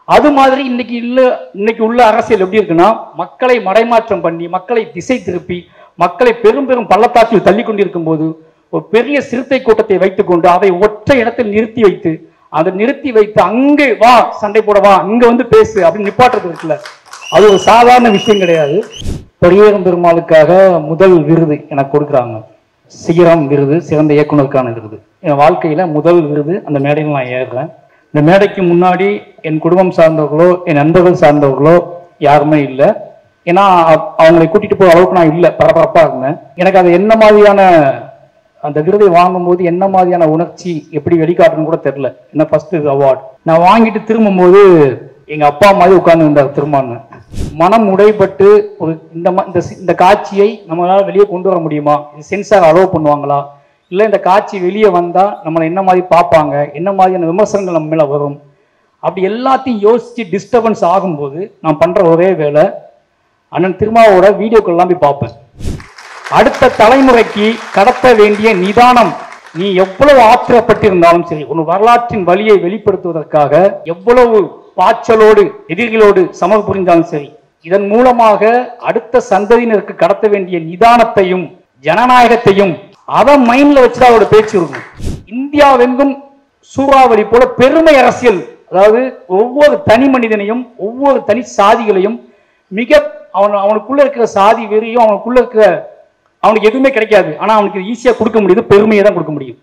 அது மாதிரி இன்னைக்கு உள்ள அரசியல் எப்படி இருக்குன்னா, மக்களை மடைமாற்றம் பண்ணி, மக்களை திசை திருப்பி, மக்களை பெரும் பெரும் பள்ளத்தாக்கில் தள்ளி கொண்டிருக்கும் போது ஒரு பெரிய சிறுத்தை கூட்டத்தை வைத்துக் கொண்டு அதை ஒற்றை இடத்தில் நிறுத்தி வைத்து அங்கே வா சண்டை போட வா, இங்க வந்து பேசு அப்படின்னு நிப்பாட்டுறது இருக்குல்ல, அது ஒரு சாதாரண விஷயம் கிடையாது. பெரியேறும் பெருமாளுக்காக முதல் விருது எனக்கு கொடுக்குறாங்க. சிகரம் விருது, சிறந்த இயக்குனருக்கான விருது. என் வாழ்க்கையில முதல் விருது. அந்த மேடையில் நான் ஏறுறேன். இந்த மேடைக்கு முன்னாடி என் குடும்பம் சார்ந்தவர்களோ என் நண்பர்கள் சார்ந்தவர்களோ யாருமே இல்லை. ஏன்னா அவங்களை கூட்டிட்டு போகிற அளவுக்கு நான் இல்லை, பரபரப்பா இருந்தேன். எனக்கு அது என்ன மாதிரியான அந்த விருதை வாங்கும்போது என்ன மாதிரியான உணர்ச்சி எப்படி வெளிக்காட்டுன்னு கூட தெரியல. என்ன ஃபர்ஸ்ட் அவார்டு நான் வாங்கிட்டு திரும்பும்போது எங்க அப்பா மாதிரி உட்கார்ந்து இருந்தார் திரும்பான்னு. மனம் உடைப்பட்டு ஒரு இந்த காட்சியை நம்மளால வெளியே கொண்டு வர முடியுமா, சென்சார் அலோவ் பண்ணுவாங்களா, இல்லை இந்த காட்சி வெளியே வந்தா நம்மளை என்ன மாதிரி பார்ப்பாங்க, என்ன மாதிரியான விமர்சனங்கள் நம்ம மேல வரும், அப்படி எல்லாத்தையும் யோசிச்சு டிஸ்டர்பன்ஸ் ஆகும்போது நான் பண்ற ஒரே வேலை அண்ணன் திருமாவோட வீடியோக்கள்லாம் போய் பார்ப்பேன். அடுத்த தலைமுறைக்கு கடத்த வேண்டிய நிதானம், நீ எவ்வளவு ஆத்திரப்பட்டிருந்தாலும் சரி, ஒரு வரலாற்றின் வழியை வெளிப்படுத்துவதற்காக எவ்வளவு பாய்ச்சலோடு எதிரிகளோடு சமர் புரிந்தாலும் சரி, இதன் மூலமாக அடுத்த சந்ததியினருக்கு கடத்த வேண்டிய நிதானத்தையும் ஜனநாயகத்தையும் அதை மைண்ட்ல வச்சுதான் அவரோட பேச்சு இருக்கும். இந்தியாவெங்கும் சூறாவளி போல பெருமை அரசியல், அதாவது ஒவ்வொரு தனி மனிதனையும் ஒவ்வொரு தனி சாதிகளையும் மிக அவனுக்குள்ள இருக்கிற சாதி வெறியும் அவனுக்கு எதுவுமே கிடைக்காது, ஆனா அவனுக்கு ஈஸியா கொடுக்க முடியுது, பெருமையை தான் கொடுக்க முடியும்.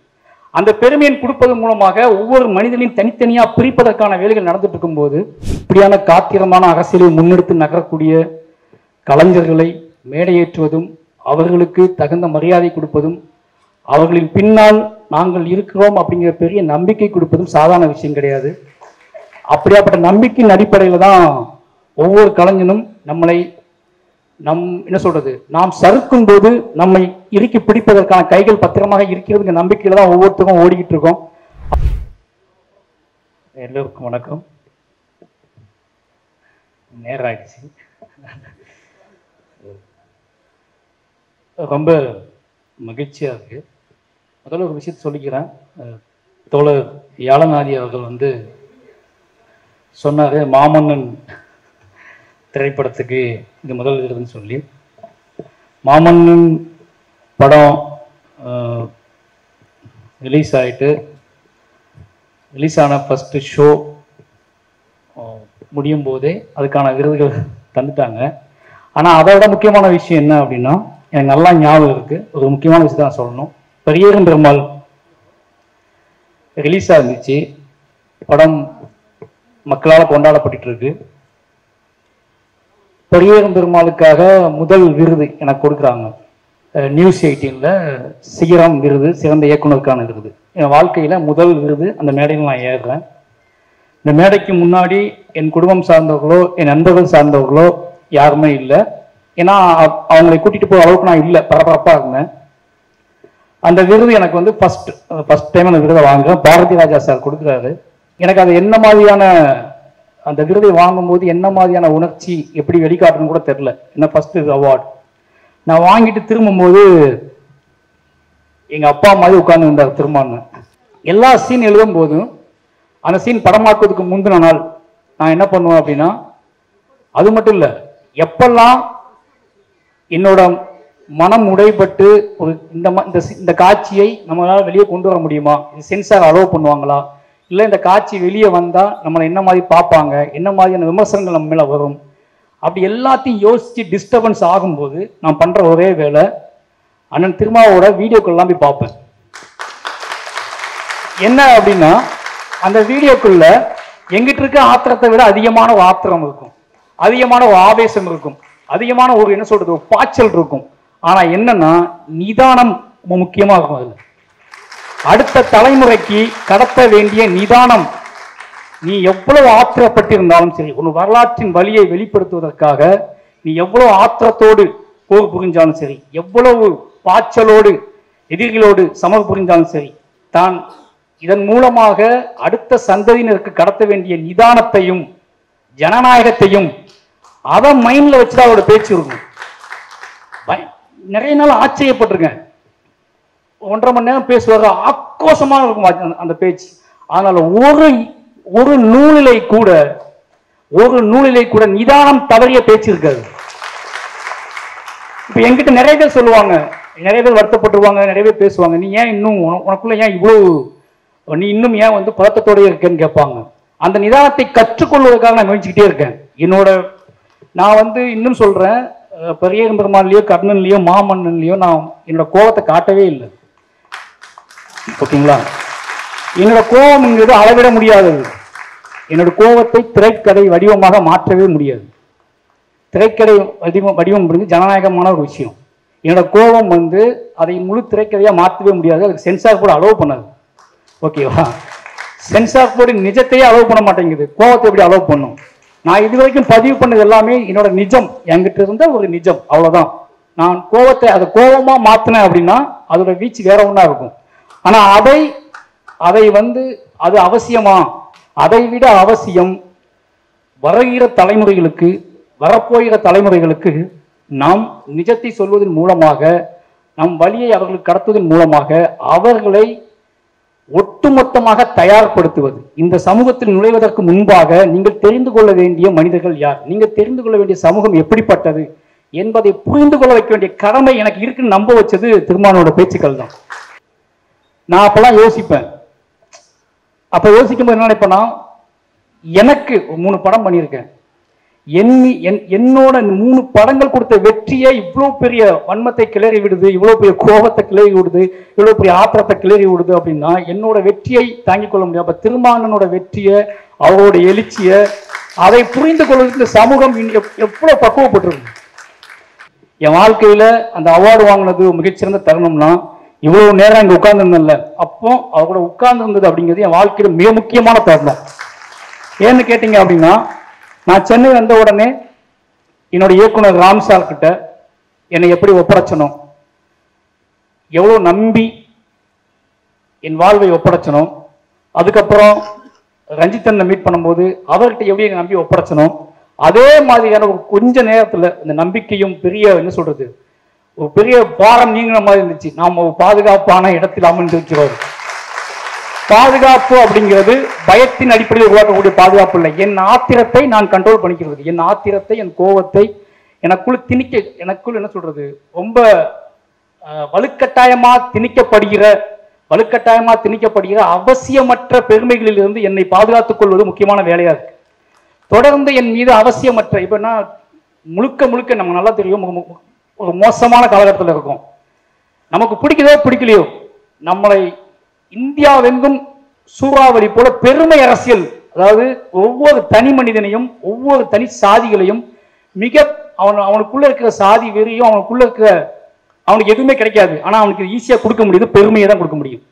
அந்த பெருமையை கொடுப்பது மூலமாக ஒவ்வொரு மனிதனையும் தனித்தனியா பிரிப்பதற்கான வேலைகள் நடந்துட்டு இருக்கும் போது இப்படியான காத்திரமான அரசியலை முன்னெடுத்து நகரக்கூடிய கலைஞர்களை மேடையேற்றுவதும் அவர்களுக்கு தகுந்த மரியாதை கொடுப்பதும் அவர்களின் பின்னால் நாங்கள் இருக்கிறோம் அப்படிங்கிற பெரிய நம்பிக்கை கொடுப்பதும் சாதாரண விஷயம் கிடையாது. அப்படியாப்பட்ட நம்பிக்கையின் அடிப்படையில் தான் ஒவ்வொரு கலைஞனும் நாம் சறுக்கும் போது நம்மை இறுக்கி பிடிப்பதற்கான கைகள் பத்திரமாக இருக்கிறதுங்க நம்பிக்கையில தான் ஒவ்வொருத்தரும் ஓடிக்கிட்டு இருக்கோம். எல்லோருக்கும் வணக்கம். நேரம் ஆயிடுச்சு. ரொம்ப மகிழ்ச்சியா இருக்கு. முதல்ல ஒரு விஷயத்தை சொல்லிக்கிறேன். தோழர் யாழநாதி அவர்கள் சொன்னாரு, மாமன்னன் திரைப்படத்துக்கு இது முதல் விருதுன்னு சொல்லி. மாமன்னன் படம் ரிலீஸ் ஆன ஃபர்ஸ்ட் ஷோ முடியும் போதே அதுக்கான விருதுகள் தந்துட்டாங்க. ஆனால் அதை விட முக்கியமான விஷயம் என்ன அப்படின்னா, எனக்கு நல்லா ஞாபகம் இருக்கு, ஒரு முக்கியமான விஷயத்தை நான் சொல்லணும். பெரியேறும் பெருமாள் ரிலீஸ் ஆகிருந்துச்சு. படம் மக்களால் கொண்டாடப்பட்டு இருக்கு. பெரியேறும் பெருமாளுக்காக முதல் விருது எனக்கு கொடுக்குறாங்க. நியூஸ் 18ல சிகரம் விருது, சிறந்த இயக்குனருக்கான விருது. என் வாழ்க்கையில முதல் விருது. அந்த மேடையில் நான் ஏறுறேன். இந்த மேடைக்கு முன்னாடி என் குடும்பம் சார்ந்தவர்களோ என் நண்பர்கள் சார்ந்தவர்களோ யாருமே இல்லை. ஏன்னா அவங்களை கூட்டிட்டு போகிற அளவுக்கு நான் இல்லை, பரபரப்பா இருந்தேன். அந்த விருது எனக்கு ஃபர்ஸ்ட் டைம் அந்த விருதை வாங்குறேன். பாரதி ராஜா சார் கொடுக்குறாரு. எனக்கு அது என்ன மாதிரியான அந்த விருதை வாங்கும்போது என்ன மாதிரியான உணர்ச்சி எப்படி வெளிக்காட்டுன்னு கூட தெரியல. என்ன ஃபர்ஸ்ட் அவார்டு நான் வாங்கிட்டு திரும்பும்போது எங்க அப்பா மாதிரி உட்கார்ந்து இருந்தார் திரும்பான்னு. எல்லா சீன் எழுதும் போதும் அந்த சீன் படமாக்குவதுக்கு முந்தின நாள் நான் என்ன பண்ணுவேன் அப்படின்னா, அது மட்டும் இல்லை, எப்பெல்லாம் என்னோட மனம் உடைப்பட்டு ஒரு இந்த காட்சியை நம்மளால வெளியே கொண்டு வர முடியுமா, சென்சார் அலோவ் பண்ணுவாங்களா, இல்லை இந்த காட்சி வெளியே வந்தா நம்மளை என்ன மாதிரி பார்ப்பாங்க, என்ன மாதிரியான விமர்சனங்கள் நம்ம மேல வரும், அப்படி எல்லாத்தையும் யோசிச்சு டிஸ்டர்பன்ஸ் ஆகும்போது நான் பண்ற ஒரே வேலை அண்ணன் திருமாவோட வீடியோக்கள்லாம் போய் பார்ப்பேன். என்ன அப்படின்னா, அந்த வீடியோக்குள்ள எங்கிட்ட இருக்க ஆத்திரத்தை விட அதிகமான ஒரு ஆத்திரம் இருக்கும், அதிகமான ஒரு ஆவேசம் இருக்கும், அதிகமான ஒரு பாய்ச்சல் இருக்கும். ஆனா என்னன்னா, நிதானம் முக்கியமா இருக்கும். அதுல அடுத்த தலைமுறைக்கு கடத்த வேண்டிய நிதானம், நீ எவ்வளவு ஆத்திரப்பட்டிருந்தாலும் சரி, ஒரு வரலாற்றின் வழியை வெளிப்படுத்துவதற்காக நீ எவ்வளவு ஆத்திரத்தோடு போர் புரிஞ்சாலும் சரி, எவ்வளவு பாய்ச்சலோடு எதிரிகளோடு சமர் புரிந்தாலும் சரி, தான் இதன் மூலமாக அடுத்த சந்ததியினருக்கு கடத்த வேண்டிய நிதானத்தையும் ஜனநாயகத்தையும் அதை மைண்ட்ல வச்சுதான் அவரோட பேச்சு இருக்கும். நிறைய நாள் ஆச்சரியப்பட்டிருக்கேன். 1.5 மணி நேரம் பேசுவாங்க, ஆக்ரோஷமா இருக்கும் அந்த பேச்சு. அதனால ஒரு நூலிலை கூட ஒரு நூலிலே கூட நிதானம் தவறிய பேச்சு இருக்காது. இப்ப என்கிட்ட நிறைய பேர் சொல்லுவாங்க, நிறைய பேர் வருத்தப்பட்டுருவாங்க, நிறைய பேர் பேசுவாங்க, நீ ஏன் இன்னும் உனக்குள்ள ஏன் இவ்வளவு, நீ இன்னும் ஏன் வந்து பதட்டத்தோட இருக்கேன்னு கேட்பாங்க. அந்த நிதானத்தை கற்றுக்கொள்வதற்காக நான் முயற்சிக்கிட்டே இருக்கேன். நான் வந்து இன்னும் சொல்றேன், பெரிய பெருமாள்லயோ கர்ணன்லயோ மாமன்னன்லயோ நான் என்னோட கோபத்தை காட்டவே இல்லை. ஓகேங்களா? என்னோட கோபம்ங்கிறது அளவிட முடியாதது. என்னோட கோபத்தை திரைக்கதை வடிவமாக மாற்றவே முடியாது. திரைக்கதை வடிவம் ஜனநாயகமான ஒரு விஷயம். என்னோட கோபம் வந்து அதை முழு திரைக்கதையா மாற்றவே முடியாது. அதுக்கு சென்சார் போர்டு அலோவ் பண்ணாது. ஓகேவா? சென்சார் போர்டு நிஜத்தையே அலோவ் பண்ண மாட்டேங்குது, கோபத்தை எப்படி அலோவ் பண்ணும்? நான் இது வரைக்கும் பதிவு பண்ணது எல்லாமே என்னோட நிஜம், என்கிட்ட இருந்த ஒரு நிஜம், அவ்வளவுதான். நான் கோபத்தை அதை கோபமா மாத்தினேன் அப்படின்னா அதோட வீச்சு வேற ஒன்றா இருக்கும். ஆனா அதை வந்து அது அவசியமா? அதை விட அவசியம் வருகிற தலைமுறைகளுக்கு, வரப்போகிற தலைமுறைகளுக்கு நாம் நிஜத்தை சொல்வதன் மூலமாக, நம் வழியை அவர்களுக்கு கடத்துவதன் மூலமாக அவர்களை ஒட்டுமொத்தமாக தயார்படுத்துவது. இந்த சமூகத்தில் நுழைவதற்கு முன்பாக நீங்கள் தெரிந்து கொள்ள வேண்டிய மனிதர்கள் யார், நீங்கள் தெரிந்து கொள்ள வேண்டிய சமூகம் எப்படிப்பட்டது என்பதை புரிந்து கொள்ள வைக்க வேண்டிய கடமை எனக்கு இருக்குன்னு நம்ப வச்சது திருமானோட பேச்சுக்கள் தான். நான் அப்பெல்லாம் யோசிப்பேன். அப்ப யோசிக்கும்போது என்ன நினைப்பேன்னா, எனக்கு 3 படம் பண்ணியிருக்கேன். என்னோட 3 படங்கள் கொடுத்த வெற்றியை இவ்வளவு பெரிய வன்மத்தை கிளறி விடுது, இவ்வளவு பெரிய கோபத்தை கிளறி விடுது, இவ்வளவு பெரிய ஆத்திரத்தை கிளறி விடுது அப்படின்னா என்னோட வெற்றியை தாங்கிக் கொள்ள முடியும். அப்ப திருமானனோட வெற்றியை, அவரோட எழுச்சியை, அதை புரிந்து கொள்வதற்கு சமூகம் எவ்வளவு பக்குவப்பட்டிருக்கு. என் வாழ்க்கையில அந்த அவார்டு வாங்கினது மிகச்சிறந்த தருணம்னா, இவ்வளவு நேரம் இங்க உட்கார்ந்துருந்தேன்ல, அப்போ அவரோட உட்கார்ந்து இருந்தது அப்படிங்கிறது என் வாழ்க்கையில மிக முக்கியமான தருணம். ஏன்னு கேட்டீங்க அப்படின்னா, நான் சென்னை வந்த உடனே என்னோட இயக்குனர் ராம்சார் கிட்ட என்னை எப்படி ஒப்படைச்சனும், எவ்வளவு நம்பி என் வாழ்வை ஒப்படைச்சனும், அதுக்கப்புறம் ரஞ்சித்தனை மீட் பண்ணும்போது அவர்கிட்ட எப்படி நம்பி ஒப்படைச்சனும், அதே மாதிரியான ஒரு கொஞ்ச நேரத்துல இந்த நம்பிக்கையும் பெரிய என்ன சொல்றது, ஒரு பெரிய பாரம் நீங்கின மாதிரி இருந்துச்சு. நாம் ஒரு பாதுகாப்பான இடத்தில் அமர்ந்திருக்கிறோம். பாதுகாப்பு அப்படிங்கிறது பயத்தின் அடிப்படையில் உருவாக்கக்கூடிய பாதுகாப்பு இல்லை. என் ஆத்திரத்தை நான் கண்ட்ரோல் பண்ணிக்கிறது, என் ஆத்திரத்தை, என் கோபத்தை எனக்குள் எனக்குள் என்ன சொல்றது, ரொம்ப வலுக்கட்டாயமா திணிக்கப்படுகிற அவசியமற்ற பெருமைகளில் இருந்து என்னை பாதுகாத்துக் கொள்வது முக்கியமான வேலையா இருக்கு. தொடர்ந்து என் மீது அவசியமற்ற, இப்ப நான் முழுக்க நம்ம நல்லா தெரியும், ஒரு மோசமான காலகட்டத்தில் இருக்கும். நமக்கு பிடிக்குதோ பிடிக்கலையோ, நம்மளை இந்தியாவெங்கும் சூறாவளி போல பெருமை அரசியல், அதாவது ஒவ்வொரு தனி மனிதனையும், ஒவ்வொரு தனி சாதிகளையும் அவனுக்குள்ள இருக்கிற சாதி வெறியும், அவனுக்கு எதுவுமே கிடைக்காது, ஆனா அவனுக்கு ஈஸியா கொடுக்க முடியுது, பெருமையை தான் கொடுக்க முடியும்.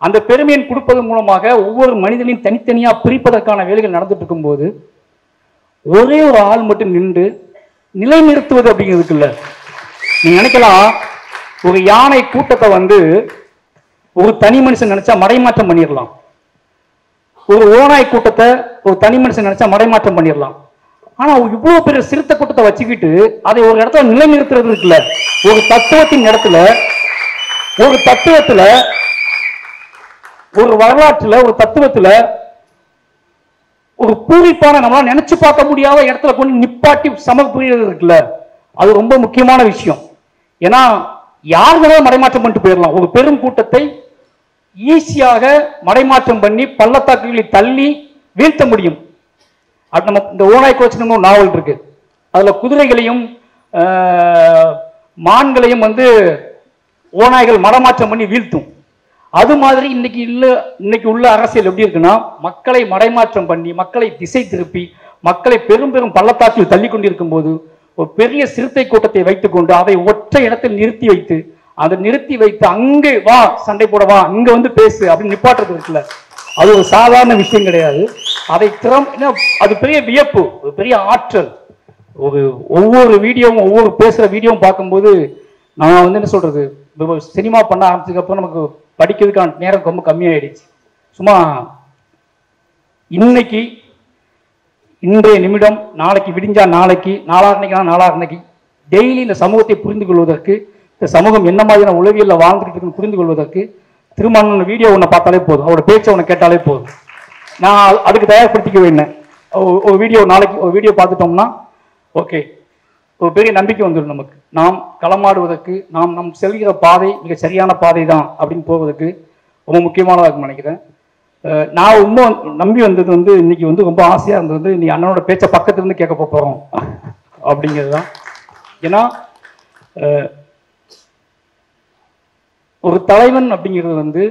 அந்த பெருமையை கொடுப்பதன் மூலமாக ஒவ்வொரு மனிதனையும் தனித்தனியா பிரிப்பதற்கான வேலைகள் நடந்துட்டு இருக்கும் போது ஒரே ஒரு ஆள் மட்டும் நின்று நிலைநிறுத்துவது அப்படிங்கிறதுக்கு இல்ல. நீங்க நினைக்கலாம், ஒரு யானை கூட்டத்தை வந்து ஒரு தனி மனுஷன் நினைச்சா மடைமாற்றம் பண்ணிடலாம். ஒரு ஓநாய் கூட்டத்தை ஒரு தனி மனுஷன் நினைச்சா மடைமாற்றம் பண்ணிடலாம். ஆனா இவ்வளவு பெரிய சிறுத்தை கூட்டத்தை வச்சுக்கிட்டு அதை ஒரு இடத்துல நிலைநிறுத்துறது இருக்குல்ல, ஒரு தத்துவத்தின் இடத்துல, ஒரு வரலாற்றுல, ஒரு தத்துவத்துல, ஒரு பூரிப்பான நம்மளால நினைச்சு பார்க்க முடியாத இடத்துல கொண்டு நிப்பாட்டி சமர்ப்பிக்கிறது இருக்குல்ல, அது ரொம்ப முக்கியமான விஷயம். ஏன்னா யாருனாலும் மடைமாற்றம் பண்ணிட்டு போயிடலாம். ஒரு பெரும் கூட்டத்தை ஈஸியாக மடைமாற்றம் பண்ணி பள்ளத்தாக்குகளில் தள்ளி வீழ்த்த முடியும். நம்ம இந்த ஓநாய் கோச்சன்னு ஒரு நாவல் இருக்கு, அதுல குதிரைகளையும் மான்களையும் வந்து ஓநாய்கள் மடமாற்றம் பண்ணி வீழ்த்தும். அது மாதிரி இன்னைக்கு உள்ள அரசியல் எப்படி இருக்குன்னா, மக்களை மடைமாற்றம் பண்ணி, மக்களை திசை திருப்பி, மக்களை பெரும் பள்ளத்தாக்கில் தள்ளி கொண்டிருக்கும் போது ஒரு பெரிய சிறுத்தை கூட்டத்தை வைத்துக் கொண்டு அதை ஒற்றை இடத்தில் நிறுத்தி வைத்து அங்கே வா சண்டை போட வா, இங்க வந்து பேசு அப்படின்னு நிப்பாட்டுறது இருக்குல்ல, அது ஒரு சாதாரண விஷயம் கிடையாது. அது பெரிய வியப்பு, ஒரு பெரிய ஆற்றல். ஒவ்வொரு வீடியோவும், ஒவ்வொரு பேசுற வீடியோவும் பார்க்கும்போது நான் வந்து என்ன சொல்றது, சினிமா பண்ண ஆரம்பிச்சதுக்கு அப்புறம் நமக்கு படிக்கிறதுக்கான நேரம் ரொம்ப கம்மியாயிடுச்சு. சும்மா இன்றைய நிமிடம், நாளைக்கு விடிஞ்சா நாளைக்கு, நாளான்னைக்கு டெய்லி இந்த சமூகத்தை புரிந்து கொள்வதற்கு, இந்த சமூகம் என்ன மாதிரியான உளவியல்ல வாழ்ந்துட்டு இருக்குன்னு புரிந்து கொள்வதற்கு திருமண வீடியோ ஒன்று பார்த்தாலே போதும், அவரோட பேச்சை ஒன்று கேட்டாலே போதும். நான் அதுக்கு தயார்படுத்திக்க வேண்டேன். ஒரு வீடியோ நாளைக்கு ஒரு வீடியோ பார்த்துட்டோம்னா ஓகே ஒரு பெரிய நம்பிக்கை வந்துடும் நமக்கு. நாம் களமாடுவதற்கு நம் செல்கிற பாதை மிக சரியான பாதை தான் அப்படின்னு போவதற்கு ரொம்ப முக்கியமானதாக இருக்குன்னு நினைக்கிறேன். நான் ரொம்ப நம்பி வந்தது வந்து இன்னைக்கு வந்து ரொம்ப ஆசையாக இருந்தது வந்து நீ அண்ணனோட பேச்சை பக்கத்துலேருந்து கேட்க போகிறோம் அப்படிங்கிறது தான். ஏன்னா ஒரு தலைவன் அப்படிங்கிறது வந்து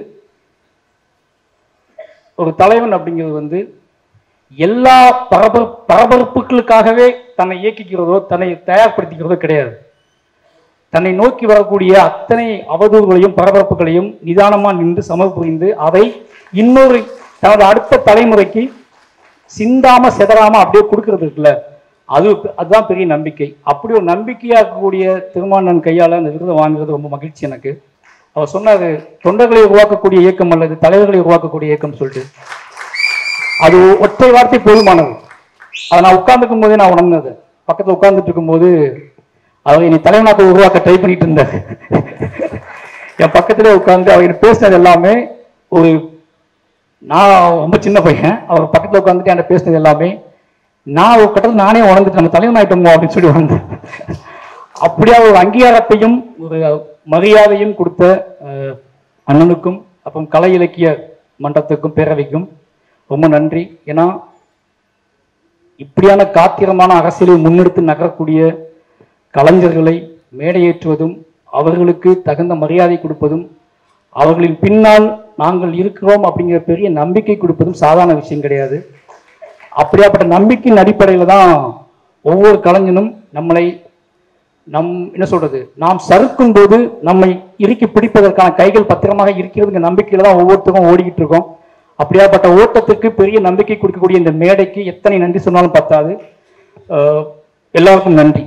எல்லா பரபரப்புகளுக்காகவே தன்னை இயக்கிக்கிறதோ தன்னை தயார்படுத்திக்கிறதோ கிடையாது. தன்னை நோக்கி வரக்கூடிய அத்தனை அவதூறுகளையும் பரபரப்புகளையும் நிதானமா நின்று சமர்ப்புரிந்து அதை இன்னொரு தனது அடுத்த தலைமுறைக்கு சிந்தாம செதறாம அப்படியே கொடுக்கறது இருக்குல்ல, அதுதான் பெரிய நம்பிக்கை. அப்படி ஒரு நம்பிக்கையா இருக்கக்கூடிய திருமாவளவன் கையால அந்த விருதை வாங்குறது ரொம்ப மகிழ்ச்சி எனக்கு. அவர் சொன்னாரு தொண்டர்களை உருவாக்கக்கூடிய இயக்கம் அல்லது தலைவர்களை உருவாக்கக்கூடிய இயக்கம் சொல்லிட்டு, அது ஒற்றை வார்த்தை போதுமானது. அதை நான் உட்கார்ந்துக்கும் போதே நான் உணர்ந்தது. பக்கத்தில் உட்கார்ந்துட்டு இருக்கும்போது அவர் என்னை தலைவனாக உருவாக்க ட்ரை பண்ணிட்டு இருந்தார். என் பக்கத்திலே உட்கார்ந்து அவர் பேசினது எல்லாமே நான் ரொம்ப சின்ன பையன், அவர் பக்கத்தில் உட்காந்துட்டு என்கிட்ட பேசினது எல்லாமே நான் ஒரு கட்டத்தில் நானே உணர்ந்துட்டு நம்ம தலைவன் ஆயிட்டோமோ அப்படின்னு சொல்லி உணர்ந்தேன். அப்படியா ஒரு அங்கீகாரத்தையும் ஒரு மரியாதையும் கொடுத்த அண்ணனுக்கும் அப்புறம் கலை இலக்கிய மன்றத்துக்கும் பேரவைக்கும் ரொம்ப நன்றி. ஏன்னா இப்படியான காத்திரமான அரசியலை முன்னெடுத்து நகரக்கூடிய கலைஞர்களை மேடையேற்றுவதும் அவர்களுக்கு தகுந்த மரியாதை கொடுப்பதும் அவர்களின் பின்னால் நாங்கள் இருக்கிறோம் அப்படிங்கிற பெரிய நம்பிக்கை கொடுப்பதும் சாதாரண விஷயம் கிடையாது. அப்படியாப்பட்ட நம்பிக்கையின் அடிப்படையில் தான் ஒவ்வொரு கலைஞனும் நாம் சறுக்கும் போது நம்மை இறுக்கி பிடிப்பதற்கான கைகள் பத்திரமாக இருக்கிறதுங்க நம்பிக்கையில தான் ஒவ்வொருத்தரும் ஓடிக்கிட்டு இருக்கோம். அப்படியாப்பட்ட ஓட்டத்துக்கு பெரிய நம்பிக்கை கொடுக்கக்கூடிய இந்த மேடைக்கு எத்தனை நன்றி சொன்னாலும் பத்தாது. எல்லாருக்கும் நன்றி.